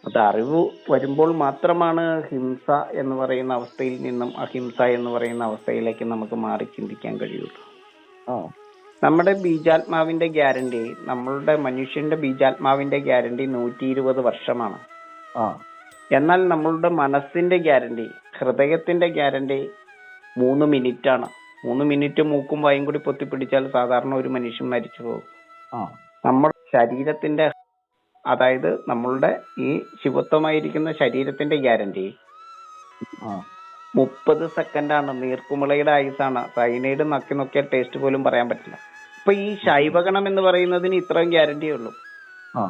അത് അറിവ് വരുമ്പോൾ മാത്രമാണ് ഹിംസ എന്ന് പറയുന്ന അവസ്ഥയിൽ നിന്നും അഹിംസ എന്ന് പറയുന്ന അവസ്ഥയിലേക്ക് നമുക്ക് മാറി ചിന്തിക്കാൻ കഴിയുള്ളൂ. ആ നമ്മുടെ ബീജാത്മാവിന്റെ ഗ്യാരണ്ടി, നമ്മളുടെ മനുഷ്യന്റെ ബീജാത്മാവിന്റെ ഗ്യാരണ്ടി 120 വർഷമാണ്. ആ എന്നാൽ നമ്മളുടെ മനസ്സിന്റെ ഗ്യാരണ്ടി, ഹൃദയത്തിന്റെ ഗ്യാരണ്ടി 3 മിനിറ്റ് ആണ്. 3 മിനിറ്റ് മൂക്കും വായും കൂടി പൊത്തിപ്പിടിച്ചാൽ സാധാരണ ഒരു മനുഷ്യൻ മരിച്ചു പോകും. ആ നമ്മുടെ ശരീരത്തിന്റെ, അതായത് നമ്മളുടെ ഈ ശിവത്വമായിരിക്കുന്ന ശരീരത്തിന്റെ ഗ്യാരണ്ടി ആ 30 സെക്കൻഡാണ്. നീർക്കുമിളയുടെ ആയുസാണ്. സൈനൈഡ് നക്കി നോക്കിയാൽ ടേസ്റ്റ് പോലും പറയാൻ പറ്റില്ല. അപ്പൊ ഈ ശൈവഗണം എന്ന് പറയുന്നതിന് ഇത്രയും ഗ്യാരണ്ടിയേ ഉള്ളൂ, ആ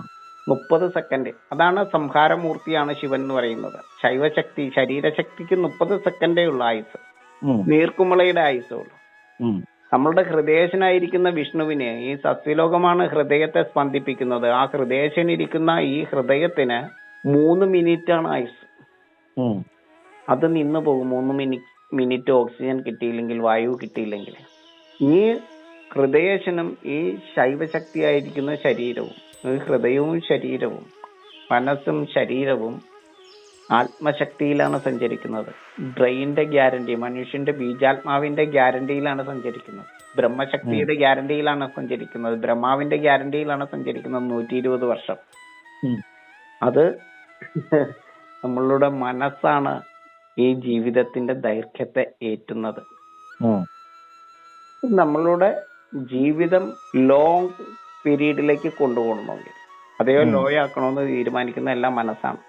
30 സെക്കൻഡ്. അതാണ് സംഹാരമൂർത്തിയാണ് ശിവൻ എന്ന് പറയുന്നത്. ശൈവശക്തി, ശരീരശക്തിക്ക് 30 സെക്കൻഡേ ഉള്ളൂ ആയുസ്. നീർക്കുമിളയുടെ ആയുസേ ഉള്ളൂ. നമ്മളുടെ ഹൃദയശനായിരിക്കുന്ന വിഷ്ണുവിന്, ഈ സസ്യലോകമാണ് ഹൃദയത്തെ സ്പന്ദിപ്പിക്കുന്നത്. ആ ഹൃദയശനിരിക്കുന്ന ഈ ഹൃദയത്തിന് 3 മിനിറ്റ് ആണ് ആയുസ്. അത് നിന്ന് പോകും. 3 മിനിറ്റ് ഓക്സിജൻ കിട്ടിയില്ലെങ്കിൽ, വായു കിട്ടിയില്ലെങ്കിൽ. ഈ ഹൃദയശനും ഈ ശൈവശക്തിയായിരിക്കുന്ന ശരീരവും, ഈ ഹൃദയവും ശരീരവും മനസ്സും ശരീരവും ആത്മശക്തിയിലാണ് സഞ്ചരിക്കുന്നത്. ബ്രെയിന്റെ ഗ്യാരണ്ടി, മനുഷ്യന്റെ ബീജാത്മാവിന്റെ ഗ്യാരണ്ടിയിലാണ് സഞ്ചരിക്കുന്നത്. ബ്രഹ്മശക്തിയുടെ ഗ്യാരണ്ടിയിലാണ് സഞ്ചരിക്കുന്നത്. ബ്രഹ്മാവിന്റെ ഗ്യാരണ്ടിയിലാണ് സഞ്ചരിക്കുന്നത് 120 വർഷം. അത് നമ്മളുടെ മനസ്സാണ് ഈ ജീവിതത്തിന്റെ ദൈർഘ്യത്തെ ഏറ്റുന്നത്. നമ്മളുടെ ജീവിതം ലോങ് പീരീഡിലേക്ക് കൊണ്ടുപോകണമെങ്കിൽ, അതെയോ ലോ ആക്കണമെന്ന് തീരുമാനിക്കുന്ന എല്ലാം മനസ്സാണ്.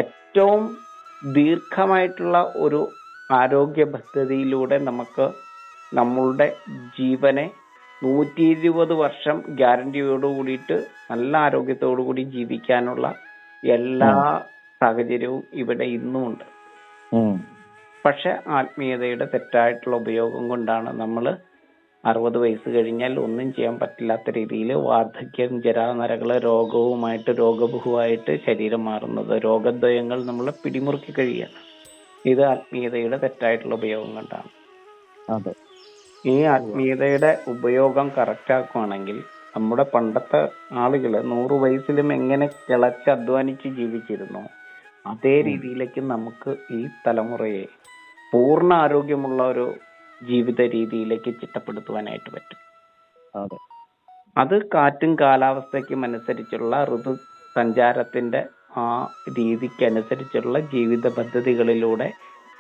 ഏറ്റവും ദീർഘമായിട്ടുള്ള ഒരു ആരോഗ്യ പദ്ധതിയിലൂടെ നമുക്ക് നമ്മളുടെ ജീവനെ 120 വർഷം ഗ്യാരണ്ടിയോട് കൂടിയിട്ട് നല്ല ആരോഗ്യത്തോടു കൂടി ജീവിക്കാനുള്ള എല്ലാ സാഹചര്യവും ഇവിടെ ഇന്നുമുണ്ട്. പക്ഷെ ആത്മീയതയുടെ തെറ്റായിട്ടുള്ള ഉപയോഗം കൊണ്ടാണ് നമ്മൾ 60 വയസ്സ് കഴിഞ്ഞാൽ ഒന്നും ചെയ്യാൻ പറ്റില്ലാത്ത രീതിയിൽ വാർദ്ധക്യം, ജരാനരകള്, രോഗവുമായിട്ട് രോഗബഹുവായിട്ട് ശരീരം മാറുന്നത്. രോഗദ്വയങ്ങൾ നമ്മളെ പിടിമുറുക്കി കഴിയുകയാണ്. ഇത് ആത്മീയതയുടെ തെറ്റായിട്ടുള്ള ഉപയോഗം കൊണ്ടാണ്. ഈ ആത്മീയതയുടെ ഉപയോഗം കറക്റ്റ് ആക്കുവാണെങ്കിൽ നമ്മുടെ പണ്ടത്തെ ആളുകള് 100 വയസ്സിലും എങ്ങനെ കിളച്ച് അധ്വാനിച്ച് ജീവിച്ചിരുന്നു, അതേ രീതിയിലേക്ക് നമുക്ക് ഈ തലമുറയെ പൂർണ്ണ ആരോഗ്യമുള്ള ഒരു ജീവിത രീതിയിലേക്ക് ചിട്ടപ്പെടുത്തുവാനായിട്ട് പറ്റും. അത് കാറ്റും കാലാവസ്ഥയ്ക്കും അനുസരിച്ചുള്ള ഋതു സഞ്ചാരത്തിന്റെ ആ രീതിക്കനുസരിച്ചുള്ള ജീവിത പദ്ധതികളിലൂടെ,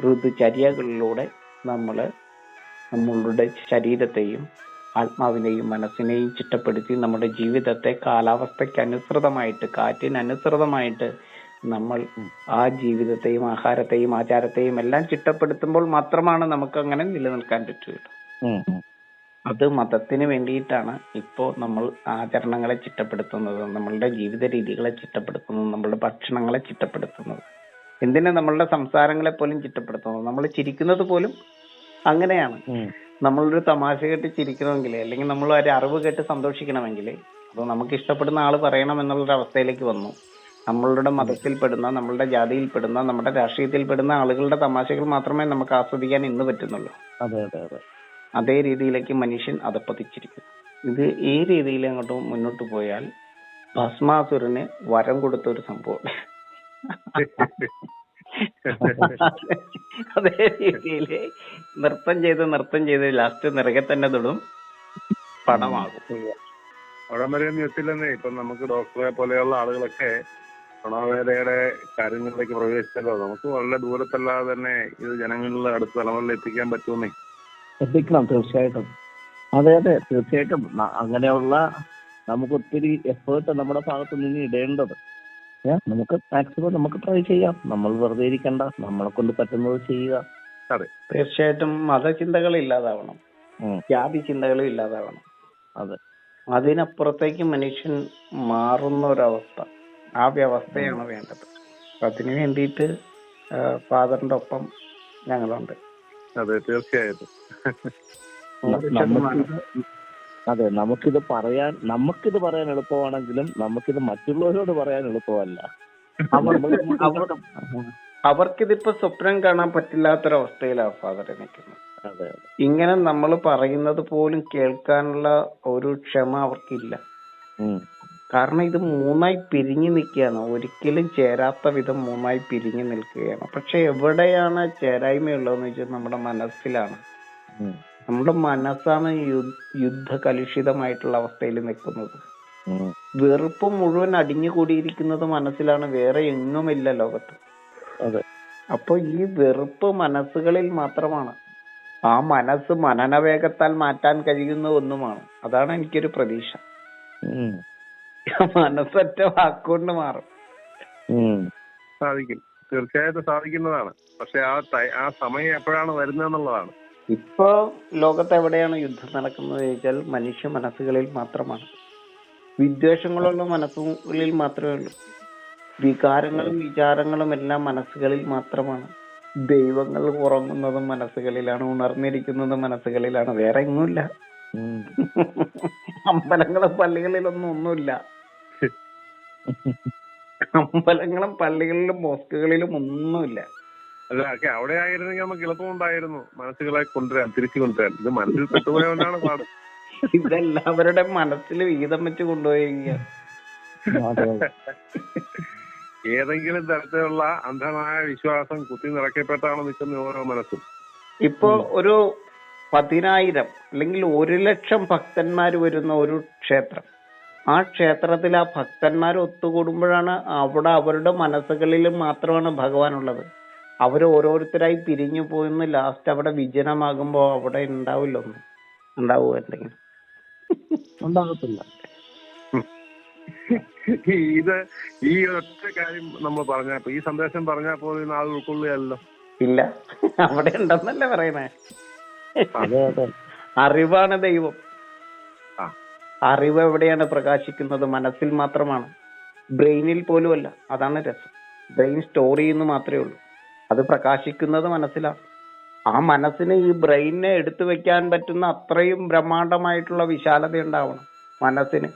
ഋതുചര്യകളിലൂടെ നമ്മളുടെ ശരീരത്തെയും ആത്മാവിനെയും മനസ്സിനെയും ചിട്ടപ്പെടുത്തി നമ്മുടെ ജീവിതത്തെ കാലാവസ്ഥയ്ക്ക് അനുസൃതമായിട്ട്, കാറ്റിനനുസൃതമായിട്ട് നമ്മൾ ആ ജീവിതത്തെയും ആഹാരത്തെയും ആചാരത്തെയും എല്ലാം ചിട്ടപ്പെടുത്തുമ്പോൾ മാത്രമാണ് നമുക്ക് അങ്ങനെ നിലനിൽക്കാൻ പറ്റുകയുള്ളൂ. അത് മതത്തിന് വേണ്ടിയിട്ടാണ് ഇപ്പോൾ നമ്മൾ ആചരണങ്ങളെ ചിട്ടപ്പെടുത്തുന്നത്, നമ്മളുടെ ജീവിത രീതികളെ ചിട്ടപ്പെടുത്തുന്നത്, നമ്മളുടെ ഭക്ഷണങ്ങളെ ചിട്ടപ്പെടുത്തുന്നത്. എന്തിനാ നമ്മളുടെ സംസാരങ്ങളെ പോലും ചിട്ടപ്പെടുത്തുന്നത്? നമ്മൾ ചിരിക്കുന്നത് പോലും അങ്ങനെയാണ്. നമ്മളൊരു തമാശ കേട്ട് ചിരിക്കണമെങ്കിൽ, അല്ലെങ്കിൽ നമ്മൾ ഒരു അറിവ് കേട്ട് സന്തോഷിക്കണമെങ്കിൽ, അത് നമുക്ക് ഇഷ്ടപ്പെടുന്ന ആള് പറയണം എന്നുള്ളൊരു അവസ്ഥയിലേക്ക് വന്നു. നമ്മളുടെ മതത്തിൽപ്പെടുന്ന, നമ്മളുടെ ജാതിയിൽപ്പെടുന്ന, നമ്മുടെ രാഷ്ട്രീയത്തിൽപ്പെടുന്ന ആളുകളുടെ തമാശകൾ മാത്രമേ നമുക്ക് ആസ്വദിക്കാൻ ഇന്ന് പറ്റുന്നുള്ളൂ. അതേ രീതിയിലേക്ക് മനുഷ്യൻ അധപ്പതിച്ചിരിക്കുന്നു. ഇത് ഈ രീതിയിൽ അങ്ങോട്ട് മുന്നോട്ട് പോയാൽ ഭസ്മാസുരന് വരം കൊടുത്ത ഒരു സംഭവം. അതേ രീതിയില് നൃത്തം ചെയ്ത് ലാസ്റ്റ് നിറകെ തന്നെ തൊടും, പടമാകും. അവിടം വരെ ഒന്നും എത്തില്ലെന്നേ. ഇപ്പൊ നമുക്ക് ഡോക്ടറെ പോലെയുള്ള ആളുകളൊക്കെ പ്രണവവേദയുടെ കാര്യങ്ങളിലേക്ക് പ്രവേശിച്ചല്ലോ. നമുക്ക് വളരെ ദൂരത്തല്ലാതെ തന്നെ ഇത് ജനങ്ങളുടെ അടുത്ത തലമുറയിൽ എത്തിക്കാൻ പറ്റുമെന്നേ. എത്തിക്കണം, തീർച്ചയായിട്ടും. അതെ തീർച്ചയായിട്ടും. അങ്ങനെയുള്ള നമുക്ക് ഒത്തിരി എഫേർട്ട് നമ്മുടെ ഭാഗത്ത് നിന്ന് ഇടേണ്ടത്. നമുക്ക് മാക്സിമം നമുക്ക് ട്രൈ ചെയ്യാം. നമ്മൾ വെറുതെ ഇരിക്കണ്ട, നമ്മളെ കൊണ്ട് പറ്റുന്നത് ചെയ്യുക. അതെ, തീർച്ചയായിട്ടും. മതചിന്തകൾ ഇല്ലാതാവണം, ജാതി ചിന്തകളും ഇല്ലാതാവണം. അതെ, അതിനപ്പുറത്തേക്ക് മനുഷ്യൻ മാറുന്ന ഒരവസ്ഥ, ആ വ്യവസ്ഥയാണ് വേണ്ടത്. അതിനു വേണ്ടിയിട്ട് ഫാദറിന്റെ ഒപ്പം ഞങ്ങളുണ്ട്. അതെ, തീർച്ചയായിട്ടും. അതെ, നമുക്കിത് പറയാൻ എളുപ്പമാണെങ്കിലും നമുക്കിത് മറ്റുള്ളവരോട് പറയാൻ എളുപ്പമല്ല. അവർക്കിതിപ്പോ സ്വപ്നം കാണാൻ പറ്റില്ലാത്തൊരവസ്ഥയിലാണ് ഫാദറെ നിൽക്കുന്നത്. ഇങ്ങനെ നമ്മൾ പറയുന്നത് പോലും കേൾക്കാനുള്ള ഒരു ക്ഷമ അവർക്കില്ല. കാരണം ഇത് മൂന്നായി പിരിഞ്ഞു നിൽക്കുകയാണ്, ഒരിക്കലും ചേരാത്ത വിധം മൂന്നായി പിരിഞ്ഞു നിൽക്കുകയാണ്. പക്ഷെ എവിടെയാണ് ചേരായ്മയുള്ളതെന്ന് വെച്ചാൽ നമ്മുടെ മനസ്സിലാണ്. ഉം. നമ്മുടെ മനസ്സാണ് യുദ്ധകലുഷിതമായിട്ടുള്ള അവസ്ഥയിൽ നിൽക്കുന്നത്. ഉം. വെറുപ്പ് മുഴുവൻ അടിഞ്ഞുകൂടിയിരിക്കുന്നത് മനസ്സിലാണ്, വേറെ എങ്ങുമില്ല ലോകത്ത്. അതെ. അപ്പൊ ഈ വെറുപ്പ് മനസ്സുകളിൽ മാത്രമാണ്. ആ മനസ്സ് മനനവേഗത്താൽ മാറ്റാൻ കഴിയുന്ന ഒന്നുമാണ്. അതാണ് എനിക്കൊരു പ്രതീക്ഷ. ഉം. മനസ്സൊറ്റ വാക്കുകൊണ്ട് മാറും. ഉം. സാധിക്കും, തീർച്ചയായിട്ടും സാധിക്കുന്നതാണ്. പക്ഷെ ആ സമയം എപ്പോഴാണ് വരുന്നതെന്നുള്ളതാണ്. ഇപ്പൊ ലോകത്ത് എവിടെയാണ് യുദ്ധം നടക്കുന്നത് ചോദിച്ചാൽ മനുഷ്യ മനസ്സുകളിൽ മാത്രമാണ്. വിദ്വേഷങ്ങളുള്ള മനസ്സുകളിൽ മാത്രമേ ഉള്ളൂ. വികാരങ്ങളും വിചാരങ്ങളും എല്ലാം മനസ്സുകളിൽ മാത്രമാണ്. ദൈവങ്ങൾ ഉറങ്ങുന്നതും മനസ്സുകളിലാണ്, ഉണർന്നിരിക്കുന്നതും മനസ്സുകളിലാണ്, വേറെ എങ്ങുമില്ല. ഉം. അമ്പലങ്ങളും പള്ളികളിലൊന്നും ഒന്നുമില്ല. അമ്പലങ്ങളും പള്ളികളിലും മോസ്കുകളിലും ഒന്നുമില്ല. അല്ല, അവിടെ ആയിരുന്നെങ്കിൽ നമുക്ക് എളുപ്പമുണ്ടായിരുന്നു മനസ്സുകളെ കൊണ്ടുവരാൻ, തിരിച്ചു കൊണ്ടുവരാൻ. ഇത് മനസ്സിൽ പെട്ടുപോയതുകൊണ്ടാണ് പാട്. ഇതെല്ലാവരുടെ മനസ്സിൽ വീതം വെച്ച് കൊണ്ടുപോയിരിക്കുകയാണ്. അതെ. ഏതെങ്കിലും തരത്തിലുള്ള അന്ധമായ വിശ്വാസം കുത്തി നിറയ്ക്കപ്പെട്ടാണ് നിൽക്കുന്ന ഓരോ മനസ്സും. ഇപ്പോ ഒരു 10,000 അല്ലെങ്കിൽ 1,00,000 ഭക്തന്മാർ വരുന്ന ഒരു ക്ഷേത്രം, ആ ക്ഷേത്രത്തിൽ ആ ഭക്തന്മാർ ഒത്തുകൂടുമ്പോഴാണ് അവിടെ അവരുടെ മനസ്സുകളിൽ മാത്രമാണ് ഭഗവാനുള്ളത്. അവർ ഓരോരുത്തരായി പിരിഞ്ഞു പോയിന്ന് ലാസ്റ്റ് അവിടെ വിജനമാകുമ്പോ അവിടെ ഉണ്ടാവില്ല ഒന്നും. ഉണ്ടാവുക എന്തെങ്കിലും ഉണ്ടാകത്തില്ല. ഇത് ഈ ഒറ്റ കാര്യം നമ്മൾ പറഞ്ഞപ്പോ, ഈ സന്ദേശം പറഞ്ഞപ്പോ ആൾ ഉൾക്കൊള്ളുകയല്ലോ. ഇല്ല, അവിടെ ഉണ്ടെന്നല്ലേ പറയണേ. അതെ അതെ. അറിവാണ് ദൈവം. ആ. അറിവ് എവിടെയാണ് പ്രകാശിക്കുന്നത്? മനസ്സിൽ മാത്രമാണ്, ബ്രെയിനിൽ പോലും അല്ല. അതാണ് രസം. ബ്രെയിൻ സ്റ്റോർ ചെയ്യുന്നു മാത്രമേ ഉള്ളൂ, അത് പ്രകാശിക്കുന്നത് മനസ്സിലാണ്. ആ മനസ്സിന് ഈ ബ്രെയിനിനെ എടുത്തു വെക്കാൻ പറ്റുന്ന അത്രയും ബ്രഹ്മാണ്ഡമായിട്ടുള്ള വിശാലത ഉണ്ടാവണം മനസ്സിന്.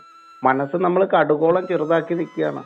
മനസ്സ് നമ്മൾ കടുകോളം ചെറുതാക്കി നിൽക്കുകയാണ്.